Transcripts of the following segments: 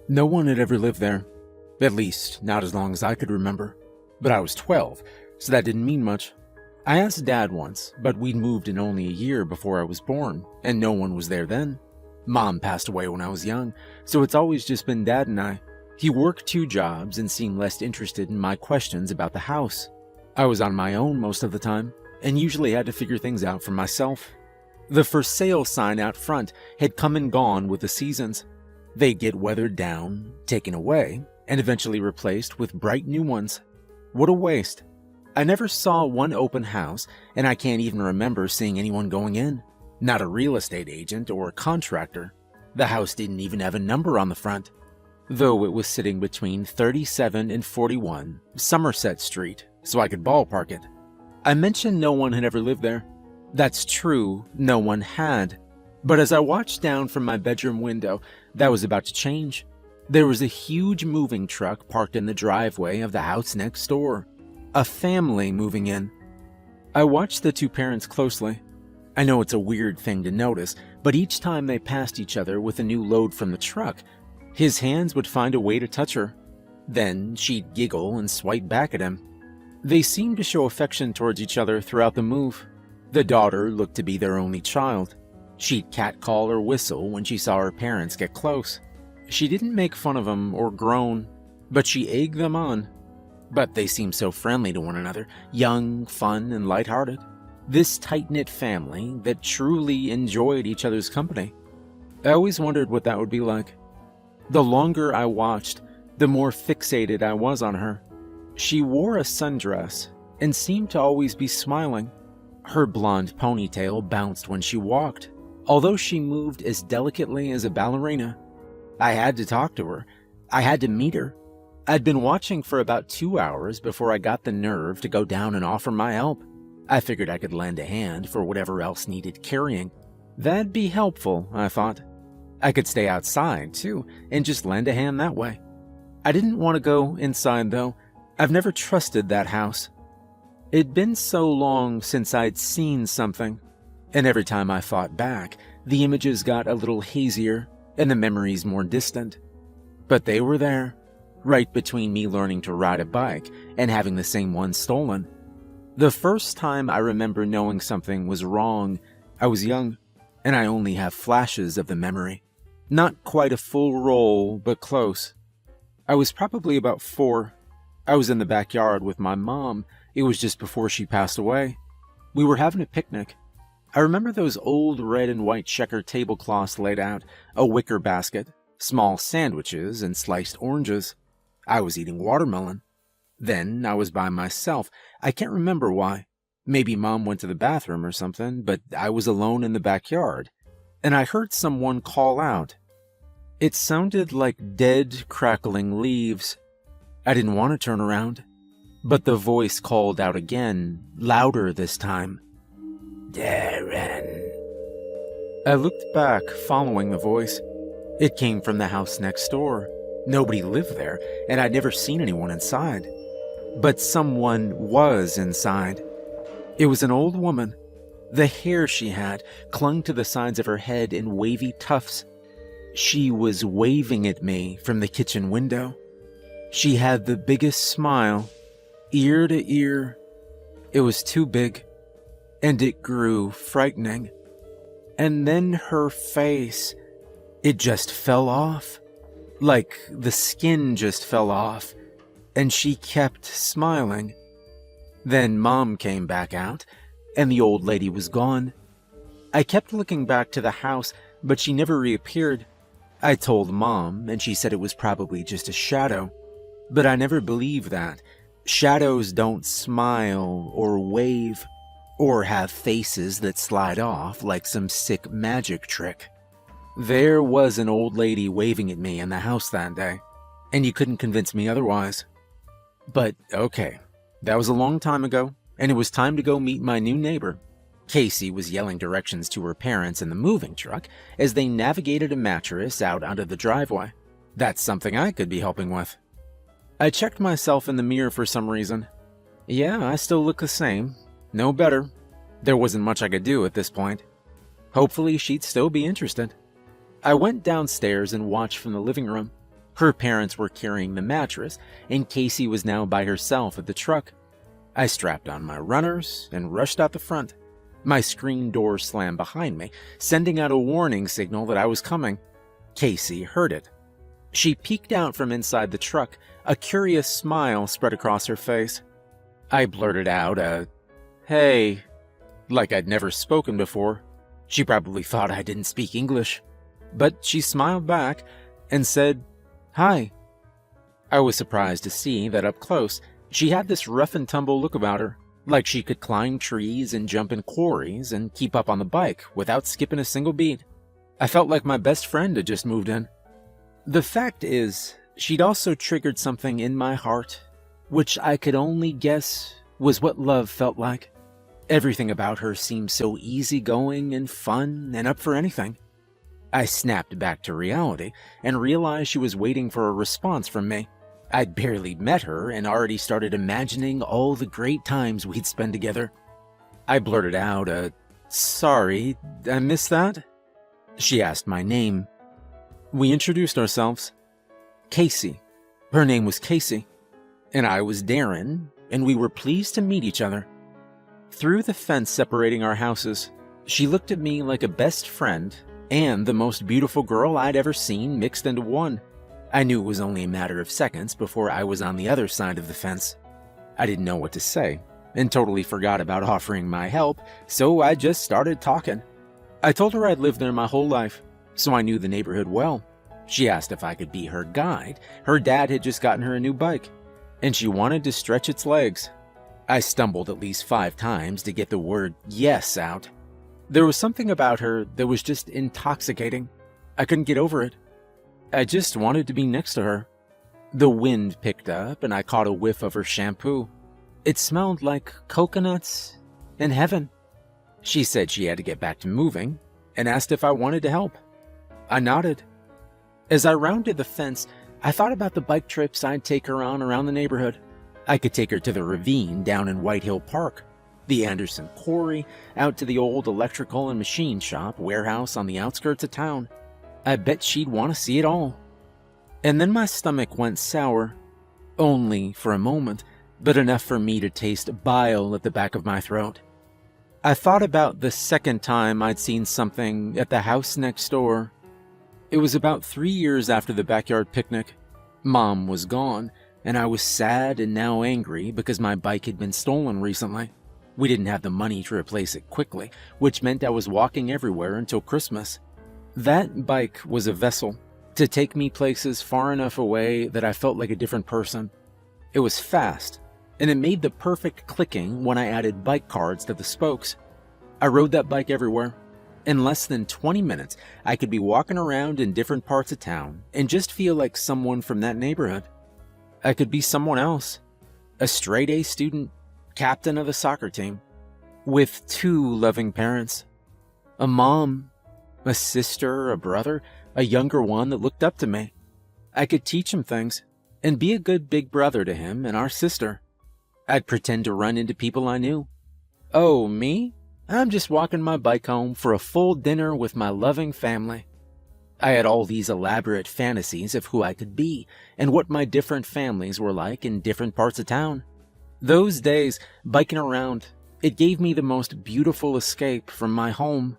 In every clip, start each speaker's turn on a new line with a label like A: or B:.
A: No one had ever lived there. At least, not as long as I could remember. But I was 12, so that didn't mean much. I asked Dad once, but we'd moved in only a year before I was born, and no one was there then. Mom passed away when I was young, so it's always just been Dad and I. He worked 2 jobs and seemed less interested in my questions about the house. I was on my own most of the time, and usually had to figure things out for myself. The for sale sign out front had come and gone with the seasons. They'd get weathered down, taken away, and eventually replaced with bright new ones. What a waste. I never saw one open house, and I can't even remember seeing anyone going in. Not a real estate agent or a contractor. The house didn't even have a number on the front, though it was sitting between 37 and 41 Somerset Street, so I could ballpark it. I mentioned no one had ever lived there. That's true, no one had. But as I watched down from my bedroom window, that was about to change. There was a huge moving truck parked in the driveway of the house next door. A family moving in. I watched the 2 parents closely. I know it's a weird thing to notice, but each time they passed each other with a new load from the truck, his hands would find a way to touch her. Then she'd giggle and swipe back at him. They seemed to show affection towards each other throughout the move. The daughter looked to be their only child. She'd catcall or whistle when she saw her parents get close. She didn't make fun of them or groan, but she egged them on. But they seemed so friendly to one another, young, fun, and lighthearted. This tight-knit family that truly enjoyed each other's company. I always wondered what that would be like. The longer I watched, the more fixated I was on her. She wore a sundress and seemed to always be smiling. Her blonde ponytail bounced when she walked, although she moved as delicately as a ballerina. I had to talk to her. I had to meet her. I'd been watching for about 2 hours before I got the nerve to go down and offer my help. I figured I could lend a hand for whatever else needed carrying. That'd be helpful, I thought. I could stay outside, too, and just lend a hand that way. I didn't want to go inside, though. I've never trusted that house. It'd been so long since I'd seen something, and every time I fought back, the images got a little hazier and the memories more distant. But they were there, right between me learning to ride a bike and having the same one stolen. The first time I remember knowing something was wrong, I was young, and I only have flashes of the memory. Not quite a full roll, but close. I was probably about 4. I was in the backyard with my mom. It was just before she passed away. We were having a picnic. I remember those old red and white checker tablecloths laid out, a wicker basket, small sandwiches, and sliced oranges. I was eating watermelon. Then I was by myself. I can't remember why. Maybe Mom went to the bathroom or something, but I was alone in the backyard, and I heard someone call out. It sounded like dead, crackling leaves. I didn't want to turn around, but the voice called out again, louder this time. Darren. I looked back, following the voice. It came from the house next door. Nobody lived there, and I'd never seen anyone inside. But someone was inside. It was an old woman. The hair she had clung to the sides of her head in wavy tufts. She was waving at me from the kitchen window. She had the biggest smile, ear to ear. It was too big, and it grew frightening. And then her face, it just fell off. Like the skin just fell off, and she kept smiling. Then Mom came back out, and the old lady was gone. I kept looking back to the house, but she never reappeared. I told Mom, and she said it was probably just a shadow. But I never believed that. Shadows don't smile or wave, or have faces that slide off like some sick magic trick. There was an old lady waving at me in the house that day, and you couldn't convince me otherwise. But okay, that was a long time ago, and it was time to go meet my new neighbor. Casey was yelling directions to her parents in the moving truck as they navigated a mattress out onto the driveway. That's something I could be helping with. I checked myself in the mirror for some reason. Yeah, I still look the same. No better. There wasn't much I could do at this point. Hopefully she'd still be interested. I went downstairs and watched from the living room. Her parents were carrying the mattress, and Casey was now by herself at the truck. I strapped on my runners and rushed out the front. My screen door slammed behind me, sending out a warning signal that I was coming. Casey heard it. She peeked out from inside the truck, a curious smile spread across her face. I blurted out "Hey," like I'd never spoken before. She probably thought I didn't speak English, but she smiled back and said, "Hi." I was surprised to see that up close, she had this rough and tumble look about her, like she could climb trees and jump in quarries and keep up on the bike without skipping a single beat. I felt like my best friend had just moved in. The fact is, she'd also triggered something in my heart, which I could only guess was what love felt like. Everything about her seemed so easygoing and fun and up for anything. I snapped back to reality and realized she was waiting for a response from me. I'd barely met her and already started imagining all the great times we'd spend together. I blurted out, "Sorry, I missed that?" She asked my name. We introduced ourselves. Casey. Her name was Casey. And I was Darren, and we were pleased to meet each other. Through the fence separating our houses, she looked at me like a best friend and the most beautiful girl I'd ever seen mixed into one. I knew it was only a matter of seconds before I was on the other side of the fence. I didn't know what to say and totally forgot about offering my help, so I just started talking. I told her I'd lived there my whole life, so I knew the neighborhood well. She asked if I could be her guide. Her dad had just gotten her a new bike, and she wanted to stretch its legs. I stumbled at least 5 times to get the word yes out. There was something about her that was just intoxicating. I couldn't get over it. I just wanted to be next to her. The wind picked up and I caught a whiff of her shampoo. It smelled like coconuts and heaven. She said she had to get back to moving and asked if I wanted to help. I nodded. As I rounded the fence, I thought about the bike trips I'd take her on around the neighborhood. I could take her to the ravine down in White Hill Park, the Anderson Quarry, out to the old electrical and machine shop warehouse on the outskirts of town. I bet she'd want to see it all. And then my stomach went sour. Only for a moment, but enough for me to taste bile at the back of my throat. I thought about the second time I'd seen something at the house next door. It was about 3 years after the backyard picnic. Mom was gone, and I was sad and now angry because my bike had been stolen recently. We didn't have the money to replace it quickly, which meant I was walking everywhere until Christmas. That bike was a vessel to take me places far enough away that I felt like a different person. It was fast, and it made the perfect clicking when I added bike cards to the spokes. I rode that bike everywhere. In less than 20 minutes, I could be walking around in different parts of town and just feel like someone from that neighborhood. I could be someone else, a straight-A student, captain of a soccer team, with 2 loving parents, a mom, a sister, a brother, a younger one that looked up to me. I could teach him things and be a good big brother to him and our sister. I'd pretend to run into people I knew. Oh, me? I'm just walking my bike home for a full dinner with my loving family. I had all these elaborate fantasies of who I could be and what my different families were like in different parts of town. Those days, biking around, it gave me the most beautiful escape from my home.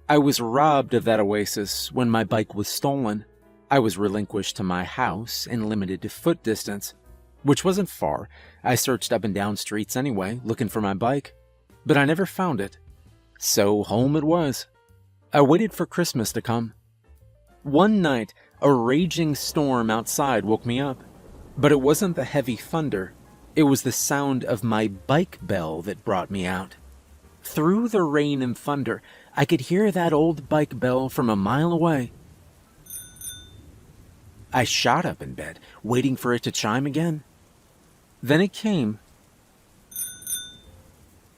A: I was robbed of that oasis when my bike was stolen. I was relinquished to my house and limited to foot distance, which wasn't far. I searched up and down streets anyway, looking for my bike, but I never found it. So home it was. I waited for Christmas to come. One night, a raging storm outside woke me up, but it wasn't the heavy thunder. It was the sound of my bike bell that brought me out. Through the rain and thunder, I could hear that old bike bell from a mile away. I shot up in bed, waiting for it to chime again. Then it came.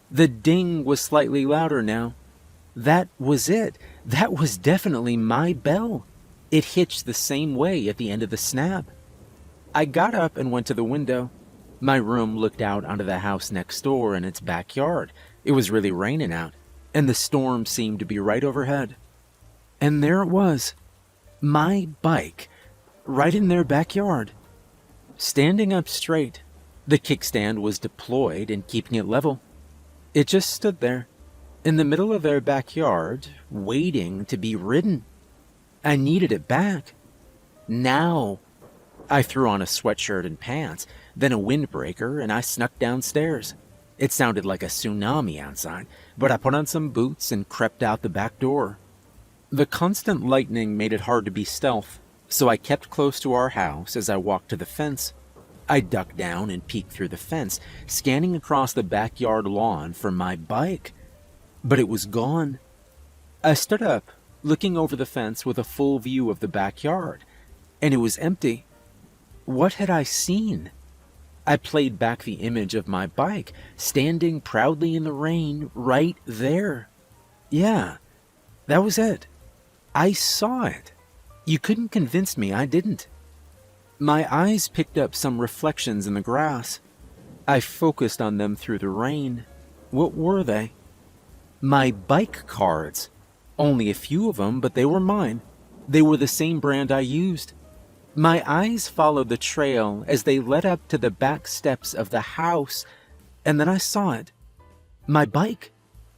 A: The ding was slightly louder now. That was it. That was definitely my bell. It hitched the same way at the end of the snap. I got up and went to the window. My room looked out onto the house next door and its backyard. It was really raining out, and the storm seemed to be right overhead. And there it was, my bike, right in their backyard. Standing up straight, the kickstand was deployed and keeping it level. It just stood there, in the middle of their backyard, waiting to be ridden. I needed it back. Now. I threw on a sweatshirt and pants, then a windbreaker, and I snuck downstairs. It sounded like a tsunami outside, but I put on some boots and crept out the back door. The constant lightning made it hard to be stealth, so I kept close to our house as I walked to the fence. I ducked down and peeked through the fence, scanning across the backyard lawn for my bike. But it was gone. I stood up, looking over the fence with a full view of the backyard, and it was empty. What had I seen? I played back the image of my bike, standing proudly in the rain right there. Yeah, that was it. I saw it. You couldn't convince me I didn't. My eyes picked up some reflections in the grass. I focused on them through the rain. What were they? My bike cards. Only a few of them, but they were mine. They were the same brand I used. My eyes followed the trail as they led up to the back steps of the house, and then I saw it. My bike.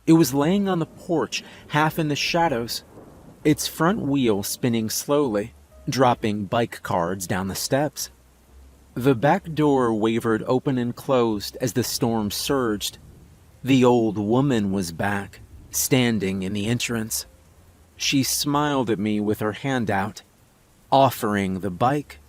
A: It was laying on the porch, half in the shadows, its front wheel spinning slowly, dropping bike cards down the steps. The back door wavered open and closed as the storm surged. The old woman was back, standing in the entrance. She smiled at me with her hand out, offering the bike.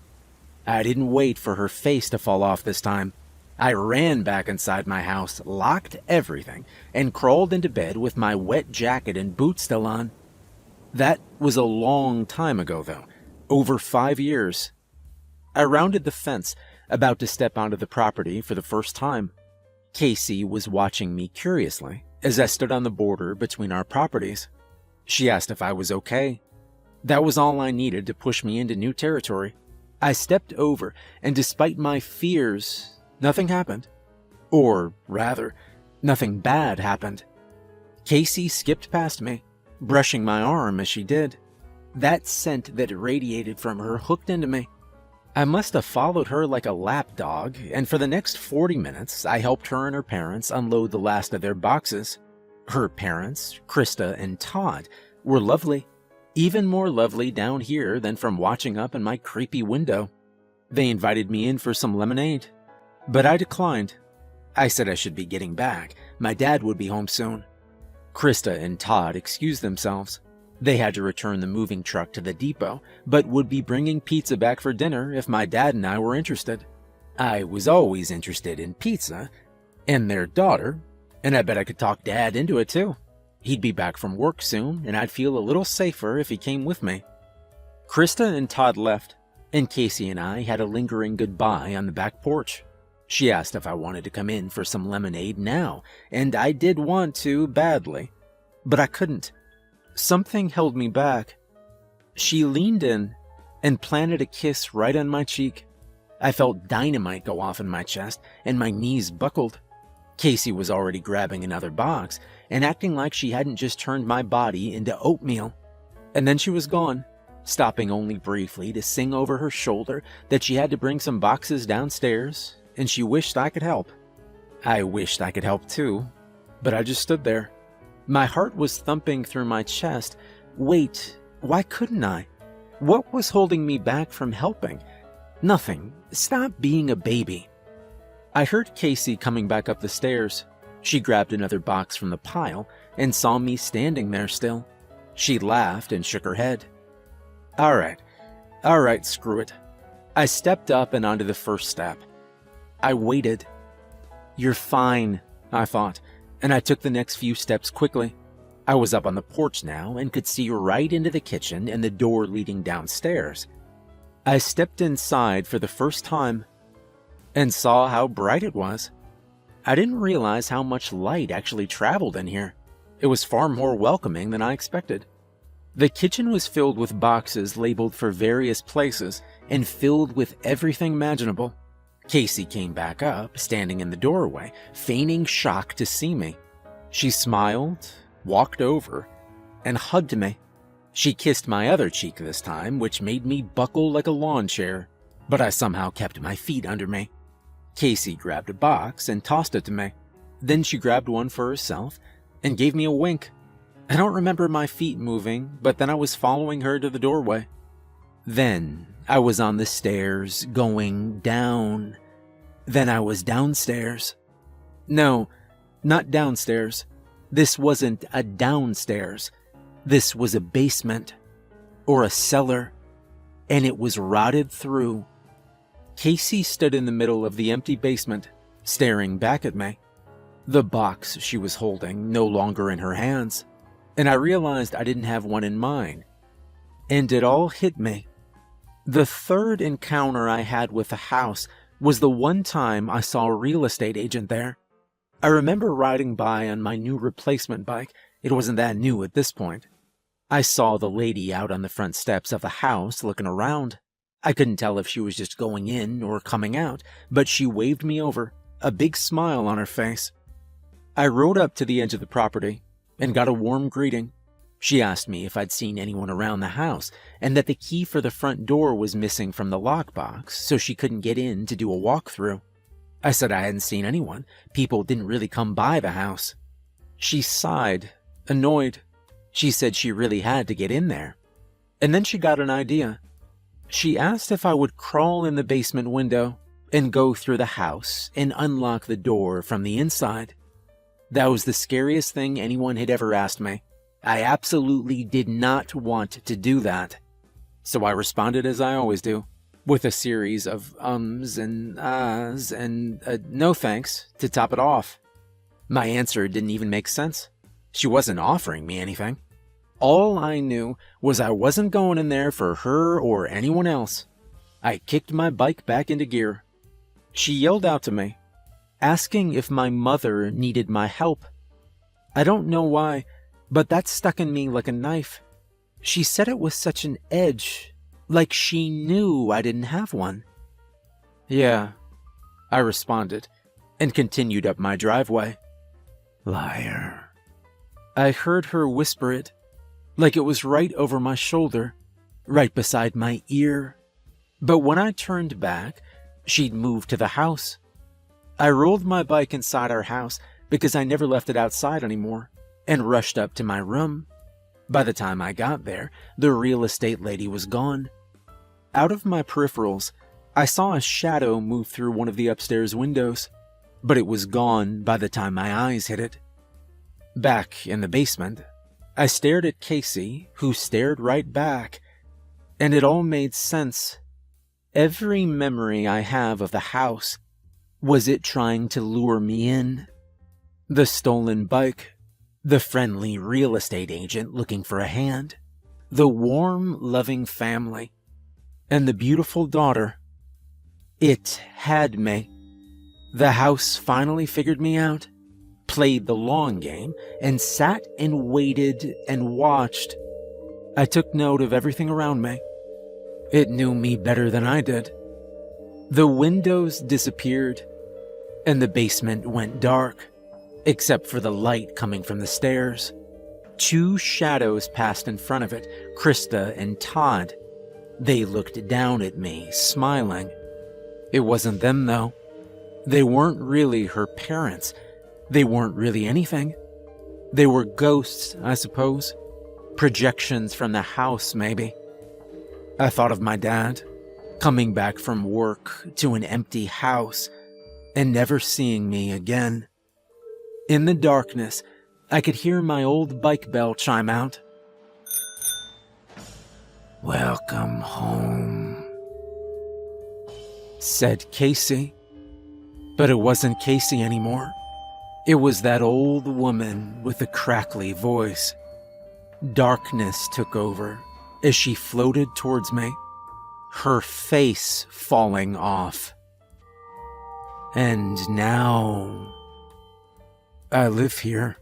A: I didn't wait for her face to fall off this time. I ran back inside my house, locked everything, and crawled into bed with my wet jacket and boots still on. That was a long time ago, though. Over 5 years. I rounded the fence, about to step onto the property for the first time. Casey was watching me curiously as I stood on the border between our properties. She asked if I was okay. That was all I needed to push me into new territory. I stepped over, and despite my fears, nothing happened. Or rather, nothing bad happened. Casey skipped past me, brushing my arm as she did. That scent that radiated from her hooked into me. I must have followed her like a lapdog, and for the next 40 minutes, I helped her and her parents unload the last of their boxes. Her parents, Krista and Todd, were lovely. Even more lovely down here than from watching up in my creepy window. They invited me in for some lemonade, but I declined. I said I should be getting back. My dad would be home soon. Krista and Todd excused themselves. They had to return the moving truck to the depot, but would be bringing pizza back for dinner if my dad and I were interested. I was always interested in pizza, and their daughter, and I bet I could talk Dad into it too. He'd be back from work soon, and I'd feel a little safer if he came with me. Krista and Todd left, and Casey and I had a lingering goodbye on the back porch. She asked if I wanted to come in for some lemonade now, and I did want to badly, but I couldn't. Something held me back. She leaned in and planted a kiss right on my cheek. I felt dynamite go off in my chest, and my knees buckled. Casey was already grabbing another box and acting like she hadn't just turned my body into oatmeal. And then she was gone, stopping only briefly to sing over her shoulder that she had to bring some boxes downstairs, and she wished I could help. I wished I could help too, but I just stood there. My heart was thumping through my chest. Wait, why couldn't I? What was holding me back from helping? Nothing. Stop being a baby. I heard Casey coming back up the stairs. She grabbed another box from the pile and saw me standing there still. She laughed and shook her head. All right, screw it. I stepped up and onto the first step. I waited. You're fine, I thought, and I took the next few steps quickly. I was up on the porch now and could see right into the kitchen and the door leading downstairs. I stepped inside for the first time and saw how bright it was. I didn't realize how much light actually traveled in here. It was far more welcoming than I expected. The kitchen was filled with boxes labeled for various places and filled with everything imaginable. Casey came back up, standing in the doorway, feigning shock to see me. She smiled, walked over, and hugged me. She kissed my other cheek this time, which made me buckle like a lawn chair, but I somehow kept my feet under me. Casey grabbed a box and tossed it to me. Then she grabbed one for herself and gave me a wink. I don't remember my feet moving, but then I was following her to the doorway. Then I was on the stairs, going down. Then I was downstairs. No, not downstairs. This wasn't a downstairs. This was a basement, or a cellar, and it was rotted through. Casey stood in the middle of the empty basement, staring back at me. The box she was holding no longer in her hands, and I realized I didn't have one in mine. And it all hit me. The third encounter I had with the house was the one time I saw a real estate agent there. I remember riding by on my new replacement bike. It wasn't that new at this point. I saw the lady out on the front steps of the house looking around. I couldn't tell if she was just going in or coming out, but she waved me over, a big smile on her face. I rode up to the edge of the property and got a warm greeting. She asked me if I'd seen anyone around the house and that the key for the front door was missing from the lockbox, so she couldn't get in to do a walkthrough. I said I hadn't seen anyone. People didn't really come by the house. She sighed, annoyed. She said she really had to get in there. And then she got an idea. She asked if I would crawl in the basement window and go through the house and unlock the door from the inside. That was the scariest thing anyone had ever asked me. I absolutely did not want to do that. So I responded as I always do, with a series of ums and ahs and no thanks to top it off. My answer didn't even make sense. She wasn't offering me anything. All I knew was I wasn't going in there for her or anyone else. I kicked my bike back into gear. She yelled out to me, asking if my mother needed my help. I don't know why, but that stuck in me like a knife. She said it with such an edge, like she knew I didn't have one. Yeah, I responded, and continued up my driveway. Liar. I heard her whisper it, like it was right over my shoulder, right beside my ear. But when I turned back, she'd moved to the house. I rolled my bike inside our house because I never left it outside anymore, and rushed up to my room. By the time I got there, the real estate lady was gone. Out of my peripherals, I saw a shadow move through one of the upstairs windows, but it was gone by the time my eyes hit it. Back in the basement, I stared at Casey, who stared right back, and it all made sense. Every memory I have of the house was it trying to lure me in. The stolen bike, the friendly real estate agent looking for a hand, the warm, loving family, and the beautiful daughter. It had me. The house finally figured me out, played the long game, and sat and waited and watched. I took note of everything around me. It knew me better than I did. The windows disappeared, and the basement went dark, except for the light coming from the stairs. Two shadows passed in front of it, Krista and Todd. They looked down at me, smiling. It wasn't them, though. They weren't really her parents. They weren't really anything. They were ghosts, I suppose. Projections from the house, maybe. I thought of my dad, coming back from work to an empty house and never seeing me again. In the darkness, I could hear my old bike bell chime out. "Welcome home," said Casey. But it wasn't Casey anymore. It was that old woman with the crackly voice. Darkness took over as she floated towards me, her face falling off. And now I live here.